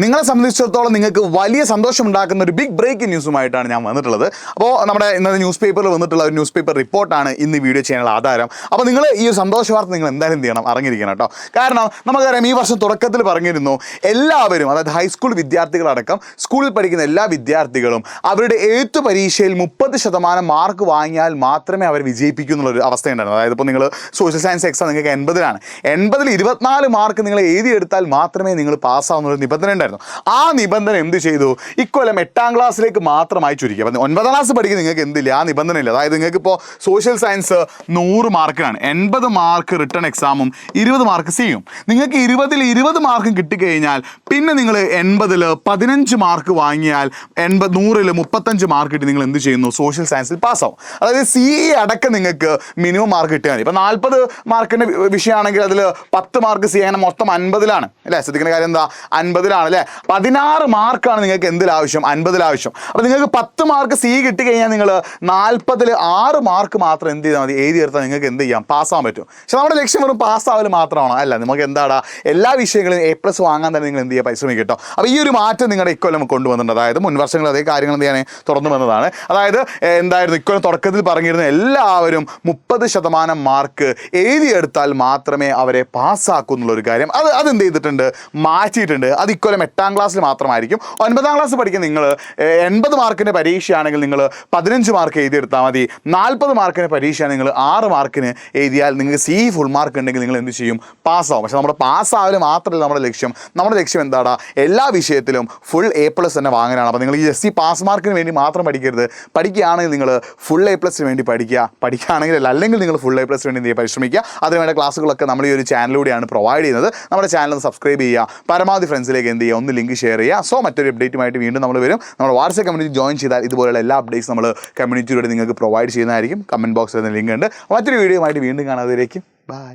നിങ്ങളെ സംബന്ധിച്ചിടത്തോളം നിങ്ങൾക്ക് വലിയ സന്തോഷമുണ്ടാക്കുന്ന ഒരു ബിഗ് ബ്രേക്കിംഗ് ന്യൂസുമായിട്ടാണ് ഞാൻ വന്നിട്ടുള്ളത്. അപ്പോൾ നമ്മുടെ ഇന്നത്തെ ന്യൂസ് പേപ്പറിൽ വന്നിട്ടുള്ള ഒരു ന്യൂസ് പേപ്പർ റിപ്പോർട്ടാണ് ഇന്ന് ഈ വീഡിയോ ചെയ്യാനുള്ള ആധാരം. അപ്പോൾ നിങ്ങൾ ഈ ഒരു സന്തോഷ വാർത്ത നിങ്ങൾ എന്തായാലും എന്ത് ചെയ്യണം, അറിഞ്ഞിരിക്കണം കേട്ടോ. കാരണം നമുക്കറിയാം, ഈ വർഷം തുടക്കത്തിൽ പറഞ്ഞിരുന്നു എല്ലാവരും, അതായത് ഹൈസ്കൂൾ വിദ്യാർത്ഥികളടക്കം സ്കൂളിൽ പഠിക്കുന്ന എല്ലാ വിദ്യാർത്ഥികളും അവരുടെ എഴുത്തു പരീക്ഷയിൽ 30% മാർക്ക് വാങ്ങിയാൽ മാത്രമേ അവർ വിജയിപ്പിക്കൂ എന്നുള്ളൊരു അവസ്ഥയുണ്ടായിരുന്നു. അതായത് ഇപ്പോൾ നിങ്ങൾ സോഷ്യൽ സയൻസ് എക്സാം നിങ്ങൾക്ക് 80-ലാണ്, 80-ൽ 24 മാർക്ക് നിങ്ങൾ എഴുതിയെടുത്താൽ മാത്രമേ നിങ്ങൾ പാസ്സാവുന്നൊരു നിബന്ധന. ആ നിബന്ധന എന്ത് ചെയ്തു, ഇക്കൊല്ലം 8ാം ക്ലാസ്സിലേക്ക് മാത്രമായി ചുരുക്കി. അപ്പം 9ാം ക്ലാസ് പഠിക്കുന്ന നിങ്ങൾക്ക് എന്തില്ല, ആ നിബന്ധന ഇല്ല. അതായത് നിങ്ങൾക്ക് ഇപ്പോൾ സോഷ്യൽ സയൻസ് 100 മാർക്കിനാണ്, 80 മാർക്ക് റിട്ടേൺ എക്സാമും 20 മാർക്ക് സിയും. നിങ്ങൾക്ക് 20-ൽ 20 മാർക്കും കിട്ടിക്കഴിഞ്ഞാൽ പിന്നെ നിങ്ങൾ 80-ൽ 15 മാർക്ക് വാങ്ങിയാൽ 100-ൽ 35 മാർക്ക് കിട്ടി നിങ്ങൾ എന്ത് ചെയ്യുന്നു, സോഷ്യൽ സയൻസിൽ പാസ്സാവും. അതായത് സി അടക്കം നിങ്ങൾക്ക് മിനിമം മാർക്ക് കിട്ടിയാൽ മതി. ഇപ്പം 40 മാർക്കിൻ്റെ വിഷയമാണെങ്കിൽ അതിൽ 10 മാർക്ക് സി, അങ്ങനെ മൊത്തം 50-ലാണ് അല്ലേ. ശ്രദ്ധിക്കുന്ന കാര്യം എന്താ, 50-ലാണ് അല്ലേ. 16 മാർക്കാണ് നിങ്ങൾക്ക് എന്തിലാവശ്യം, 50-ൽ ആവശ്യം. അപ്പോൾ നിങ്ങൾക്ക് 10 മാർക്ക് സി കിട്ടിക്കഴിഞ്ഞാൽ നിങ്ങൾ 40-ൽ 6 മാർക്ക് മാത്രം എന്ത് ചെയ്താൽ മതി, എഴുതി എടുത്താൽ നിങ്ങൾക്ക് എന്ത് ചെയ്യാം, പാസ്സാകാൻ പറ്റും. പക്ഷെ നമ്മുടെ ലക്ഷ്യം വെറും പാസ്സാവൽ മാത്രമാണോ? അല്ല, നമുക്ക് എന്താടാ എല്ലാ വിഷയങ്ങളും A+ വാങ്ങാൻ തന്നെ നിങ്ങൾ എന്ത് ചെയ്യുക, പരിശ്രമിക്കും കേട്ടോ. അപ്പോൾ ഈ ഒരു മാറ്റം നിങ്ങളുടെ ഇക്കൊല്ലം കൊണ്ടുവന്നിട്ടുണ്ട്. അതായത് മുൻ വർഷങ്ങൾ അതേ കാര്യങ്ങൾ എന്ത് ചെയ്യാൻ തുറന്നു വന്നതാണ്. അതായത് എന്തായിരുന്നു, ഇക്കൊല്ലം തുടക്കത്തിൽ പറഞ്ഞിരുന്ന എല്ലാവരും 30% മാർക്ക് എഴുതിയെടുത്താൽ മാത്രമേ അവരെ പാസ്സാക്കൂ എന്നുള്ളൊരു കാര്യം അതെന്ത് ചെയ്തിട്ടുണ്ട്, മാറ്റിയിട്ടുണ്ട്. അത് ഇക്കൊല്ലം 8ാം ക്ലാസ്സിൽ മാത്രമായിരിക്കും. 9ാം ക്ലാസ് പഠിക്കുന്ന നിങ്ങൾ 80 മാർക്കിൻ്റെ പരീക്ഷയാണെങ്കിൽ നിങ്ങൾ 15 മാർക്ക് എഴുതിയെടുത്താൽ മതി. 40 മാർക്കിൻ്റെ പരീക്ഷയാണ് നിങ്ങൾ 6 മാർക്കിന് എഴുതിയാൽ നിങ്ങൾക്ക് സി ഫുൾ മാർക്ക് ഉണ്ടെങ്കിൽ നിങ്ങൾ എന്ത് ചെയ്യും, പാസ്സാവും. പക്ഷേ നമ്മുടെ പാസ്സാവൽ മാത്രമല്ല നമ്മുടെ ലക്ഷ്യം. നമ്മുടെ ലക്ഷ്യം എന്താടാ, എല്ലാ വിഷയത്തിലും ഫുൾ A+ തന്നെ വാങ്ങാനാണ്. അപ്പോൾ നിങ്ങൾ ഈ SC പാസ് മാർക്കിന് വേണ്ടി മാത്രം പഠിക്കരുത്. പഠിക്കുകയാണെങ്കിൽ നിങ്ങൾ ഫുൾ A+ന് വേണ്ടി പഠിക്കുകയാണെങ്കിൽ അല്ലെങ്കിൽ നിങ്ങൾ ഫുൾ A+ വേണ്ടി എന്ത് ചെയ്യുക, പരിശ്രമിക്കുക. അതിനുവേണ്ട ക്ലാസ്സുകളൊക്കെ നമ്മൾ ഈ ഒരു ചാനലിലൂടെയാണ് പ്രൊവൈഡ് ചെയ്യുന്നത്. നമ്മുടെ ചാനൽ ഒന്ന് സബ്സ്ക്രൈബ് ചെയ്യുക, പരമാവധി ഫ്രണ്ട്സിലേക്ക് എന്ത് ചെയ്യുക, ഒന്ന് ലിങ്ക് ഷെയർ ചെയ്യുക. സോ മറ്റൊരു അപ്ഡേറ്റുമായിട്ട് വീണ്ടും നമ്മൾ വരും. നമ്മുടെ വാട്സ്ആപ്പ് കമ്മ്യൂണിറ്റി ജോയിൻ ചെയ്താൽ ഇതുപോലുള്ള എല്ലാ അപ്ഡേറ്റ്സ് നമ്മൾ കമ്മ്യൂണിറ്റിയിലൂടെ നിങ്ങൾക്ക് പ്രൊവൈഡ് ചെയ്യുന്നതായിരിക്കും. കമൻറ്റ് ബോക്സിൽ ലിങ്ക് ഉണ്ട്. മറ്റൊരു വീഡിയോയുമായിട്ട് വീണ്ടും കാണാതിരിക്കും. ബൈ.